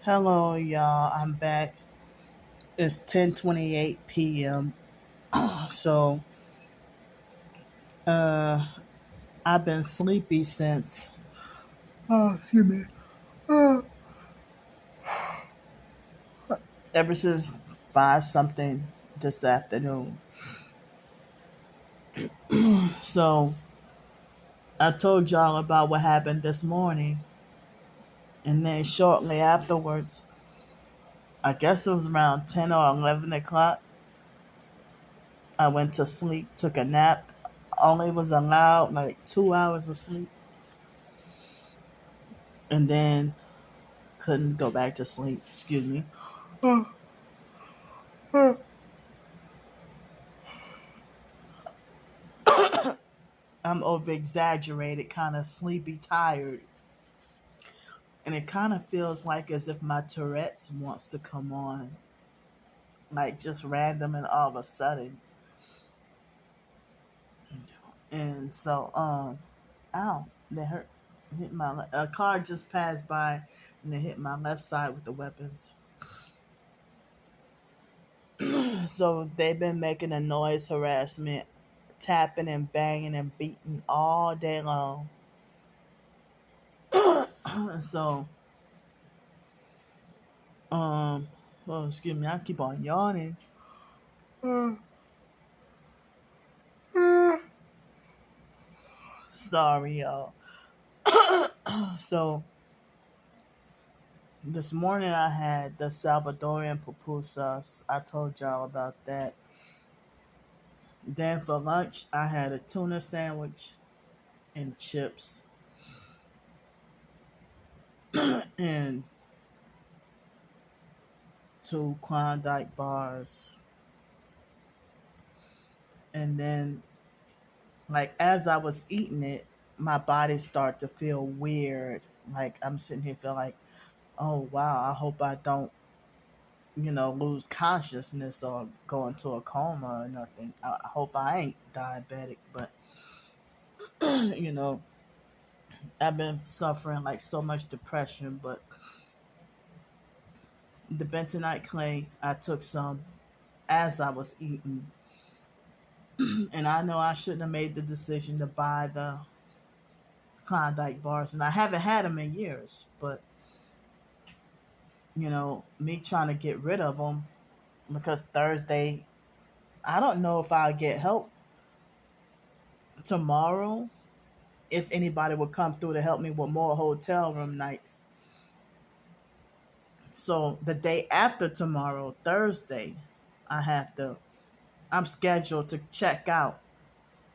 Hello, y'all. I'm back. It's 10:28 p.m. So, uh, I've been sleepy since excuse me, ever since five something this afternoon. So, I told y'all about what happened this morning, and then shortly afterwards, I guess it was around 10 or 11 o'clock. I went to sleep, took a nap. Only was allowed like 2 hours of sleep, and then couldn't go back to sleep. Excuse me. I'm over exaggerated, kind of sleepy, tired, and it kind of feels like as if my Tourette's wants to come on, like just random and all of a sudden. And so, ow, that hurt. Hit a car just passed by, and it hit my left side with the weapons. So they've been making a noise harassment, tapping and banging and beating all day long. So, um, oh, excuse me, I keep on yawning. Sorry, y'all. So this morning I had the Salvadorian pupusas. I told y'all about that. Then for lunch I had a tuna sandwich and chips and two Klondike bars. And then, like as I was eating it, my body started to feel weird. Like I'm sitting here feeling like, oh wow, I hope I don't lose consciousness or go into a coma or nothing. I hope I ain't diabetic, but you know, I've been suffering like so much depression. But the bentonite clay, I took some as I was eating, and I know I shouldn't have made the decision to buy the Klondike bars, and I haven't had them in years. But me trying to get rid of them because Thursday, I don't know if I'll get help tomorrow if anybody would come through to help me with more hotel room nights. So the day after tomorrow, Thursday, I have to I'm scheduled to check out,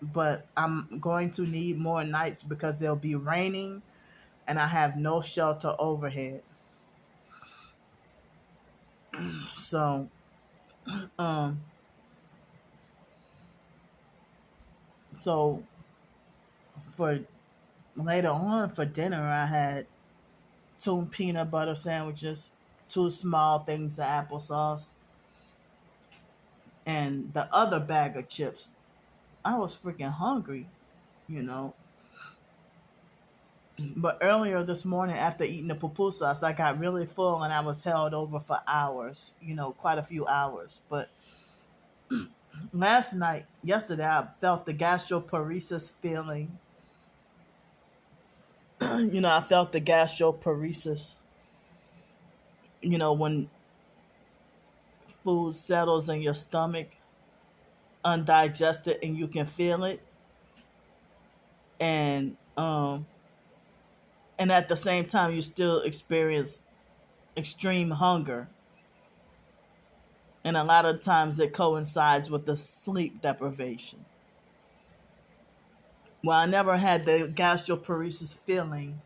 but I'm going to need more nights because it'll be raining and I have no shelter overhead. So um so for later on for dinner I had two peanut butter sandwiches, two small things of applesauce, and the other bag of chips. I was freaking hungry, you know. But earlier this morning, after eating the pupusas, I got really full and I was held over for hours, quite a few hours. But yesterday, I felt the gastroparesis feeling. I felt the gastroparesis, when food settles in your stomach undigested and you can feel it. And at the same time you still experience extreme hunger, and a lot of times it coincides with the sleep deprivation. Well, I never had the gastroparesis feeling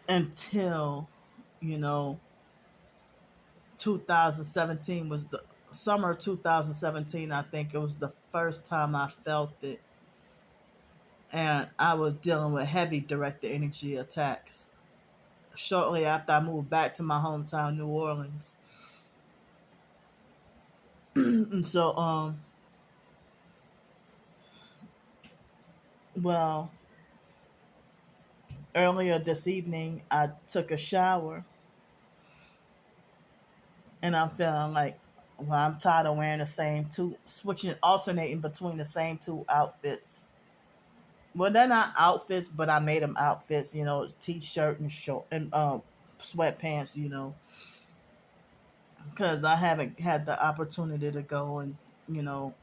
until you know 2017 was the summer of 2017. I think it was the first time I felt it, and I was dealing with heavy directed energy attacks shortly after I moved back to my hometown, New Orleans. And so, well, Earlier this evening, I took a shower and I'm feeling like, well, I'm tired of wearing the same two, switching, alternating between the same two outfits. Well, they're not outfits, but I made them outfits, t-shirt and short and sweatpants, because I haven't had the opportunity to go and, you know,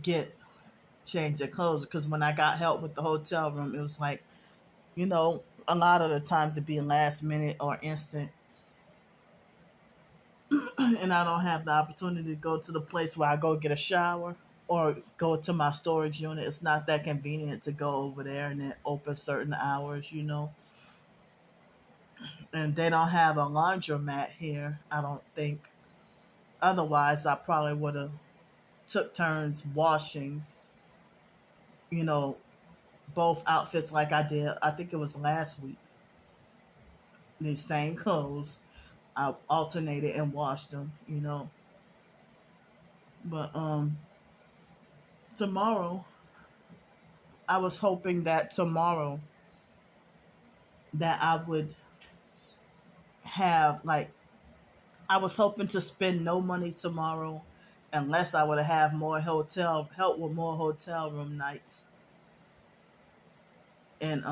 get change of clothes. Because when I got help with the hotel room, it was like, a lot of the times it'd be last minute or instant, and I don't have the opportunity to go to the place where I go get a shower or go to my storage unit. It's not that convenient to go over there and then open certain hours. And they don't have a laundromat here, I don't think. Otherwise, I probably would have took turns washing, you know, both outfits like I did. I think it was last week. These same clothes, I alternated and washed them. But tomorrow, I was hoping that tomorrow that I would have like I was hoping to spend no money tomorrow unless I would have more hotel help with more hotel room nights. And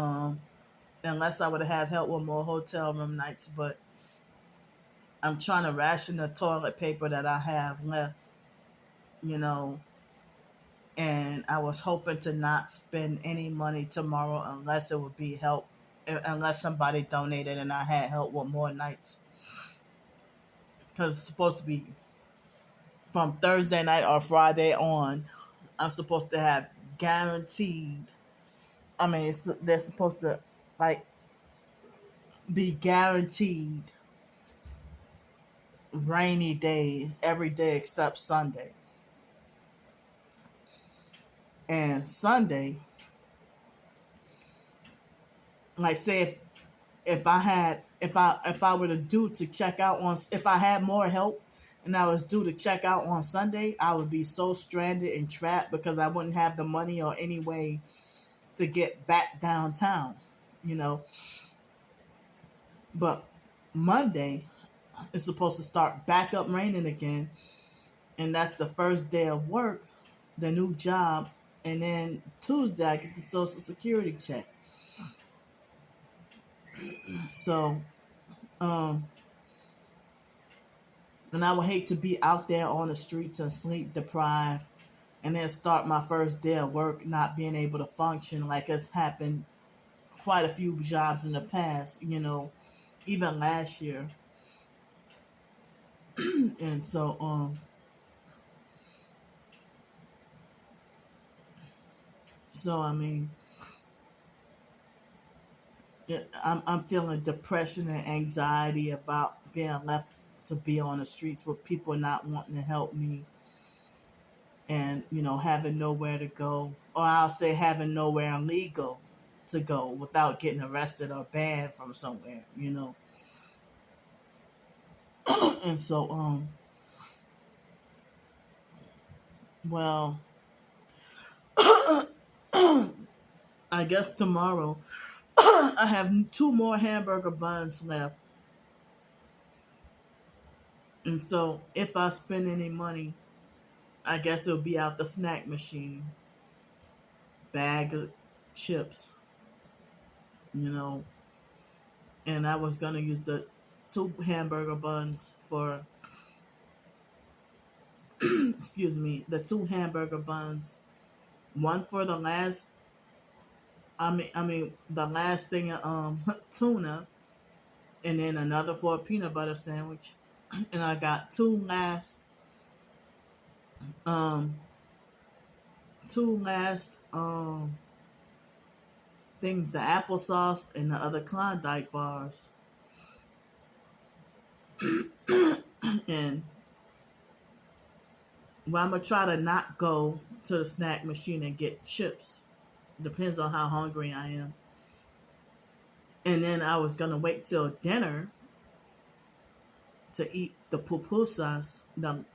unless I would have help with more hotel room nights, but I'm trying to ration the toilet paper that I have left, you know, and I was hoping to not spend any money tomorrow unless it would be help, unless somebody donated and I had help with more nights. Because it's supposed to be from Thursday night or Friday on. I'm supposed to have guaranteed. I mean, they're supposed to like be guaranteed rainy days every day except Sunday. And Sunday, like say if I were to do to check out on if I had more help and I was due to check out on Sunday, I would be so stranded and trapped because I wouldn't have the money or any way to get back downtown, you know. But Monday it's supposed to start back up raining again, and that's the first day of work, the new job, and then Tuesday I get the Social Security check. So, um, and I would hate to be out there on the streets and sleep deprived, and then start my first day of work not being able to function like it's happened quite a few jobs in the past, even last year. And so I mean, I'm feeling depression and anxiety about being left to be on the streets with people not wanting to help me, and having nowhere to go, or I'll say having nowhere legal to go without getting arrested or banned from somewhere. And so well, I guess tomorrow I have two more hamburger buns left. And so if I spend any money, I guess it'll be out the snack machine. Bag of chips, you know. And I was gonna use the two hamburger buns for excuse me, the two hamburger buns. One for the last the last thing of tuna, and then another for a peanut butter sandwich. And I got um two last things, the applesauce and the other Klondike bars. And well, I'm gonna try to not go to the snack machine and get chips. Depends on how hungry I am. And then I was gonna wait till dinner to eat the pupusas.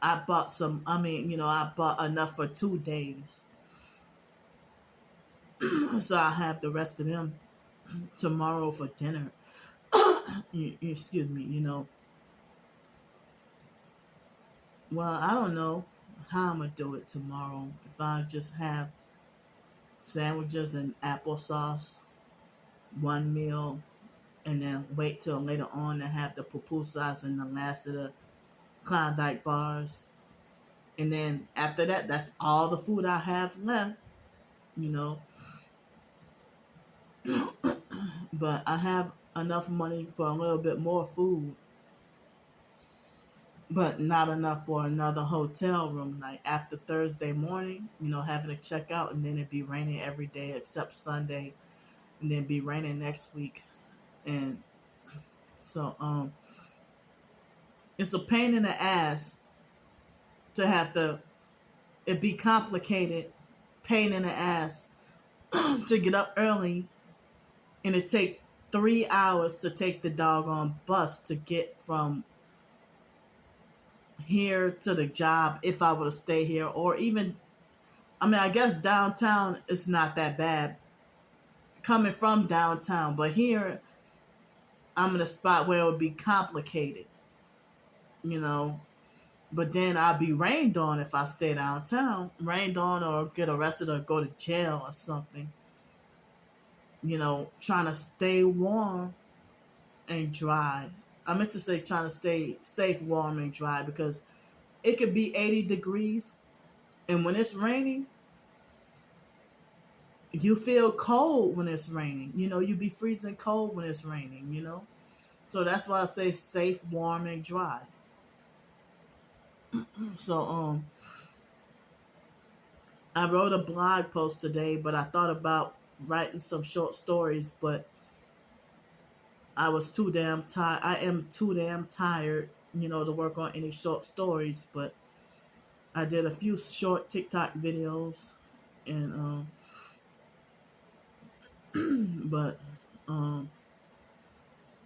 I bought some. I bought enough for 2 days. So I have the rest of them tomorrow for dinner. Excuse me, Well, I don't know how I'm gonna do it tomorrow. If I just have sandwiches and applesauce, one meal, and then wait till later on to have the pupusas and the last of the Klondike bars. And then after that, that's all the food I have left, you know. But I have enough money for a little bit more food, but not enough for another hotel room night after Thursday morning, having to check out, and then it'd be raining every day except Sunday, and then be raining next week. And so it's a pain in the ass to have to, it be complicated, pain in the ass to get up early, and it take 3 hours to take the doggone bus to get from here to the job if I were to stay here. Or even, I guess downtown is not that bad coming from downtown, but here I'm in a spot where it would be complicated, But then I'll be rained on if I stay downtown, rained on or get arrested or go to jail or something. Trying to stay warm and dry. I meant to say trying to stay safe, warm, and dry, because it could be 80 degrees, and when it's raining, you feel cold when it's raining. You be freezing cold when it's raining, So that's why I say safe, warm, and dry. So I wrote a blog post today, but I thought about writing some short stories, but I was too damn tired. I am too damn tired, to work on any short stories. But I did a few short TikTok videos, and but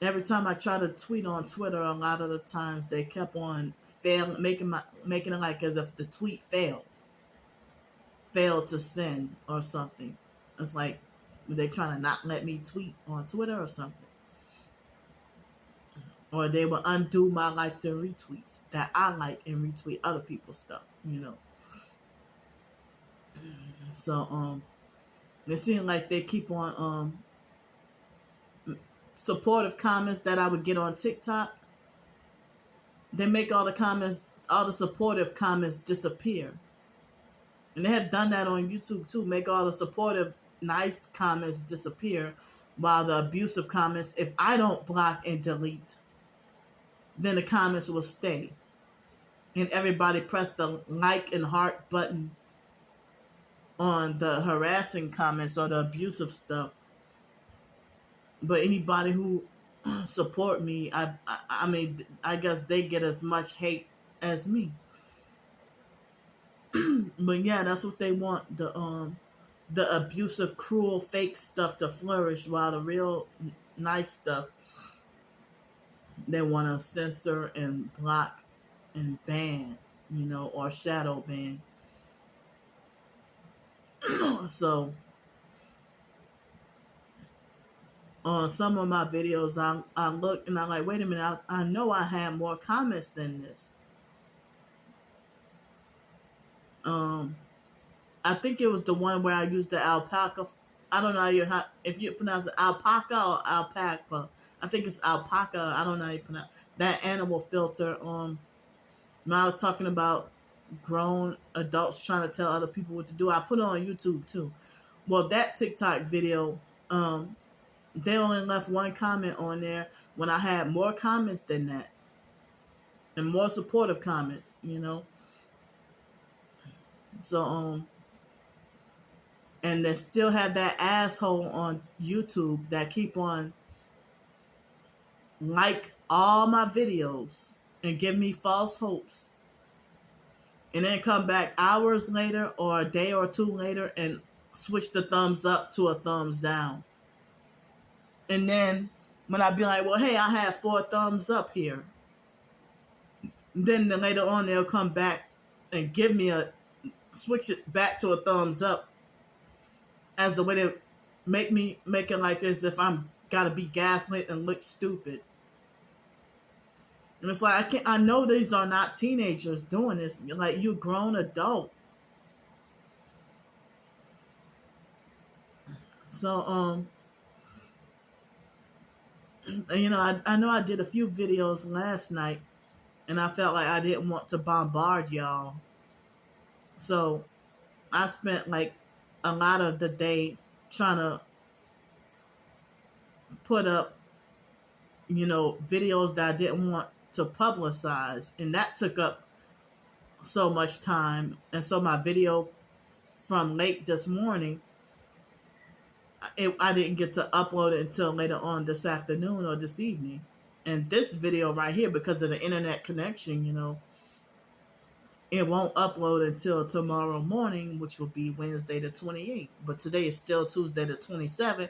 every time I try to tweet on Twitter, a lot of the times they kept on making it like as if the tweet failed to send or something. It's like they trying to not let me tweet on Twitter or something. Or they will undo my likes and retweets that I like and retweet other people's stuff, So it seems like they keep on supportive comments that I would get on TikTok. They make all the supportive comments disappear. And they have done that on YouTube too. Make all the supportive, nice comments disappear, while the abusive comments, if I don't block and delete, then the comments will stay. And everybody press the like and heart button on the harassing comments or the abusive stuff. But anybody who support me, I guess they get as much hate as me. But yeah, that's what they want, the abusive, cruel, fake stuff to flourish, while the real nice stuff they want to censor and block and ban, or shadow ban. So on some of my videos, I look and I'm like, wait a minute, I know I had more comments than this. I think it was the one where I used the alpaca. I don't know if you pronounce it alpaca or alpaca. I think it's alpaca. I don't know how you pronounce that animal filter. When I was talking about grown adults trying to tell other people what to do, I put it on YouTube too. Well, that TikTok video, they only left one comment on there when I had more comments than that, and more supportive comments, So and they still have that asshole on YouTube that keep on like all my videos and give me false hopes, and then come back hours later or a day or two later and switch the thumbs up to a thumbs down. And then when I be like, well, hey, I have 4 thumbs up here, then later on they'll come back and give me switch it back to a thumbs up as the way they make it like as if I'm gotta be gaslit and look stupid. And it's like I know these are not teenagers doing this. You're like, you grown adult. So I know I did a few videos last night, and I felt like I didn't want to bombard y'all. So I spent like a lot of the day trying to put up, videos that I didn't want to publicize, and that took up so much time. And so my video from late this morning, I didn't get to upload it until later on this afternoon or this evening. And this video right here, because of the internet connection, it won't upload until tomorrow morning, which will be Wednesday the 28th. But today is still Tuesday the 27th.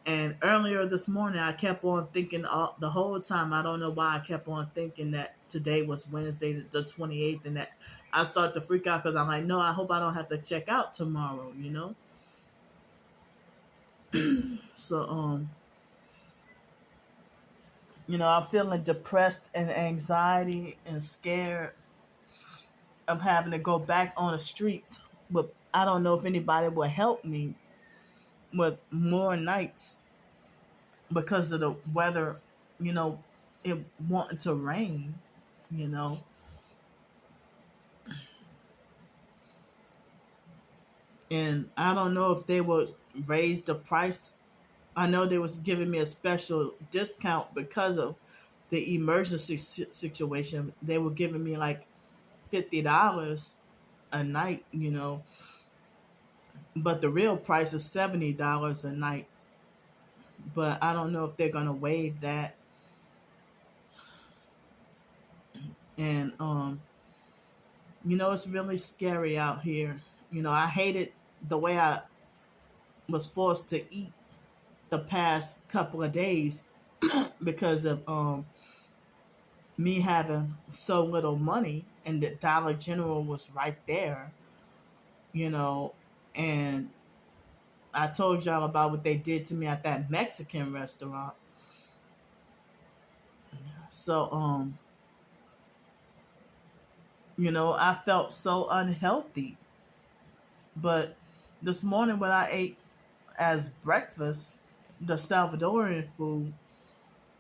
And earlier this morning, I kept on thinking the whole time. I don't know why I kept on thinking that today was Wednesday the 28th, and that I start to freak out because I'm like, no, I hope I don't have to check out tomorrow, So, I'm feeling depressed and anxiety and scared of having to go back on the streets. But I don't know if anybody will help me with more nights because of the weather, it wanting to rain, And I don't know if they would raise the price. I know they was giving me a special discount because of the emergency situation. They were giving me like $50 a night, but the real price is $70 a night. But I don't know if they're gonna waive that. And it's really scary out here. I hated the way I was forced to eat the past couple of days because of me having so little money, and the Dollar General was right there, and I told y'all about what they did to me at that Mexican restaurant. So I felt so unhealthy. But this morning when I ate as breakfast, the Salvadorian food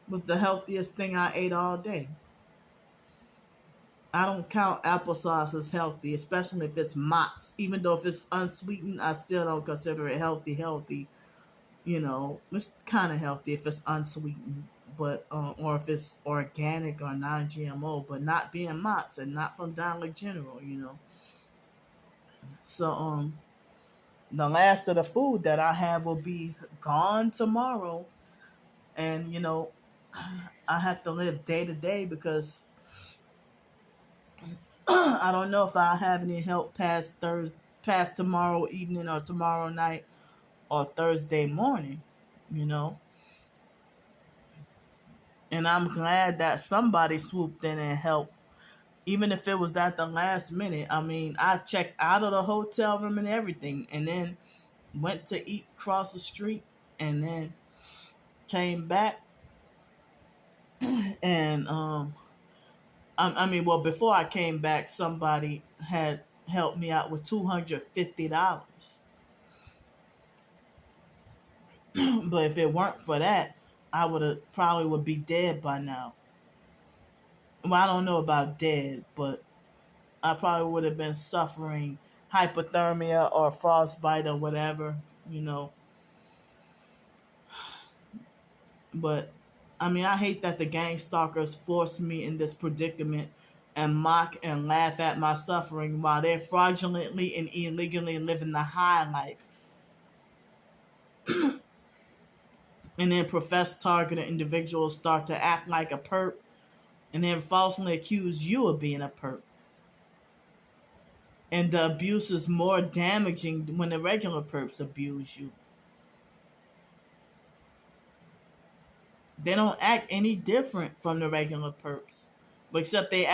was the healthiest thing I ate all day. I don't count applesauce as healthy, especially if it's Mott's. Even though if it's unsweetened, I still don't consider it healthy. It's kind of healthy if it's unsweetened, but or if it's organic or non-GMO, but not being Mott's and not from Dollar General. So the last of the food that I have will be gone tomorrow, and I have to live day to day because I don't know if I have any help past tomorrow evening or tomorrow night or Thursday morning, And I'm glad that somebody swooped in and helped, even if it was at the last minute. I mean, I checked out of the hotel room and everything, and then went to eat across the street, and then came back, and well, before I came back, somebody had helped me out with $250. But if it weren't for that, I would be dead by now. Well, I don't know about dead, but I probably would have been suffering hypothermia or frostbite or whatever, But I hate that the gang stalkers forced me in this predicament and mock and laugh at my suffering while they're fraudulently and illegally living the high life. And then professed targeted individuals start to act like a perp and then falsely accuse you of being a perp. And the abuse is more damaging when the regular perps abuse you. They don't act any different from the regular perps, except the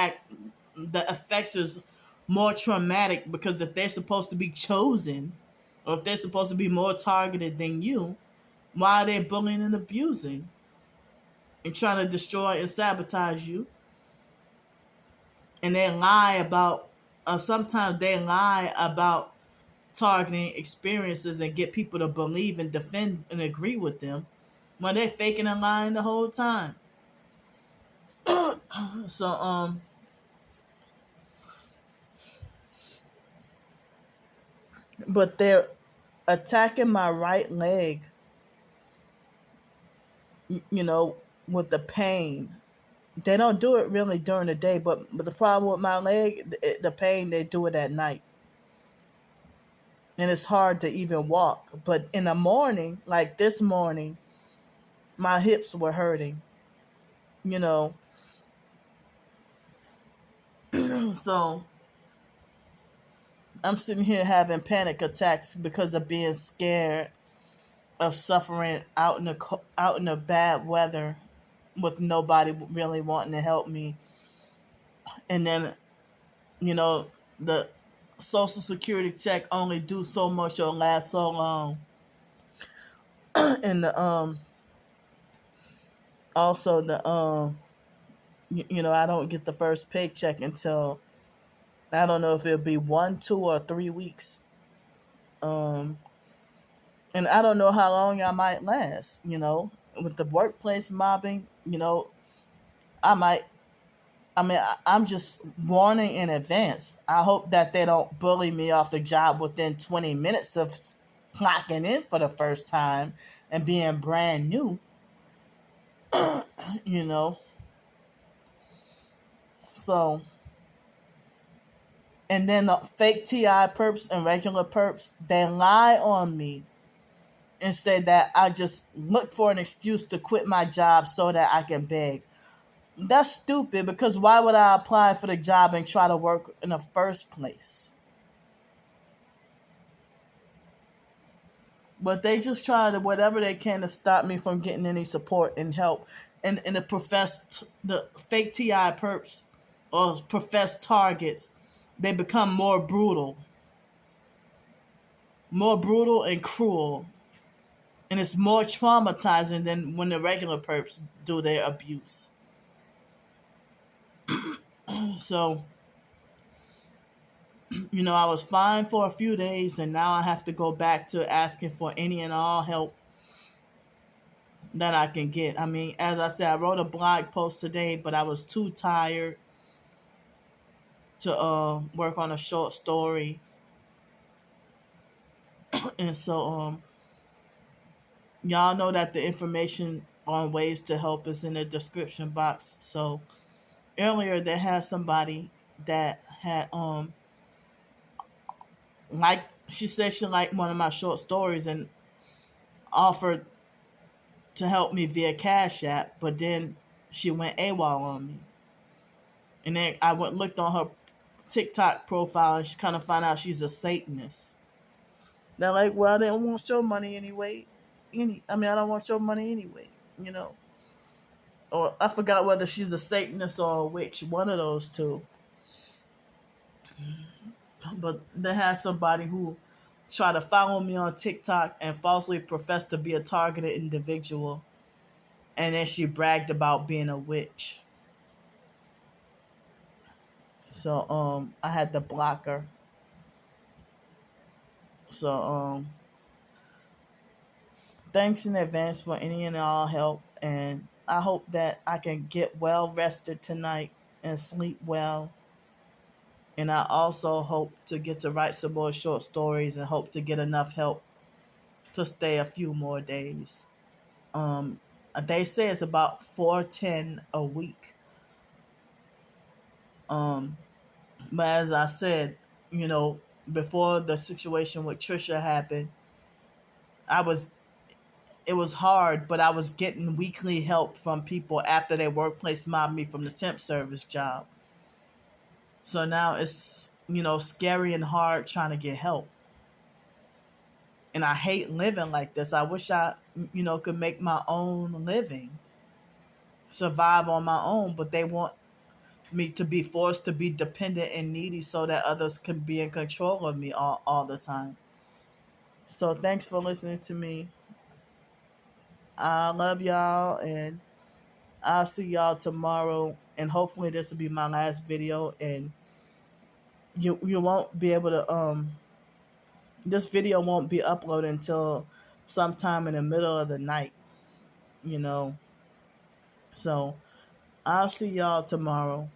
effects is more traumatic because if they're supposed to be chosen or if they're supposed to be more targeted than you, why are they bullying and abusing and trying to destroy and sabotage you? And they lie about, sometimes they lie about targeting experiences and get people to believe and defend and agree with them when they're faking and lying the whole time. So, but they're attacking my right leg, you know, with the pain. They don't do it really during the day, but the problem with my leg, the pain, they do it at night. And it's hard to even walk. But in the morning, like this morning, my hips were hurting, you know. So I'm sitting here having panic attacks because of being scared of suffering out in the bad weather with nobody really wanting to help me. And then, you know, the social security check only do so much or last so long. And the also the you know, I don't get the first paycheck until, I don't know if it'll be 1, 2, or 3 weeks. Um and I don't know how long I might last, you know. With the workplace mobbing, you know, I might, I'm just warning in advance. I hope that they don't bully me off the job within 20 minutes of clocking in for the first time and being brand new, you know. So, and then the fake TI perps and regular perps, they lie on me and say that I just look for an excuse to quit my job so that I can beg. That's stupid, because why would I apply for the job and try to work in the first place? But they just try to whatever they can to stop me from getting any support and help. And the fake TI perps or professed targets, they become more brutal and cruel. And it's more traumatizing than when the regular perps do their abuse. So, you know, I was fine for a few days, and now I have to go back to asking for any and all help that I can get. I mean, as I said, I wrote a blog post today, but I was too tired to work on a short story. And so, y'all know that the information on ways to help is in the description box. So earlier, they had somebody that had liked, she said she liked one of my short stories and offered to help me via Cash App, but then she went AWOL on me. And then I went looked on her TikTok profile, and she kind of found out she's a Satanist. They're like, well, I didn't want your money anyway. I don't want your money anyway, you know. Or I forgot whether she's a Satanist or a witch, one of those two. But they had somebody who tried to follow me on TikTok and falsely professed to be a targeted individual. And then she bragged about being a witch. So I had to block her. So thanks in advance for any and all help, and I hope that I can get well rested tonight and sleep well. And I also hope to get to write some more short stories and hope to get enough help to stay a few more days. Um, they say it's about 410 a week. Um, but as I said, you know, before the situation with Trisha happened, I was it was hard, but I was getting weekly help from people after their workplace mobbed me from the temp service job. So now it's, you know, scary and hard trying to get help. And I hate living like this. I wish I, you know, could make my own living, survive on my own, but they want me to be forced to be dependent and needy so that others can be in control of me all the time. So thanks for listening to me. I love y'all, and I'll see y'all tomorrow. And hopefully this will be my last video, and you won't be able to this video won't be uploaded until sometime in the middle of the night, you know. So I'll see y'all tomorrow.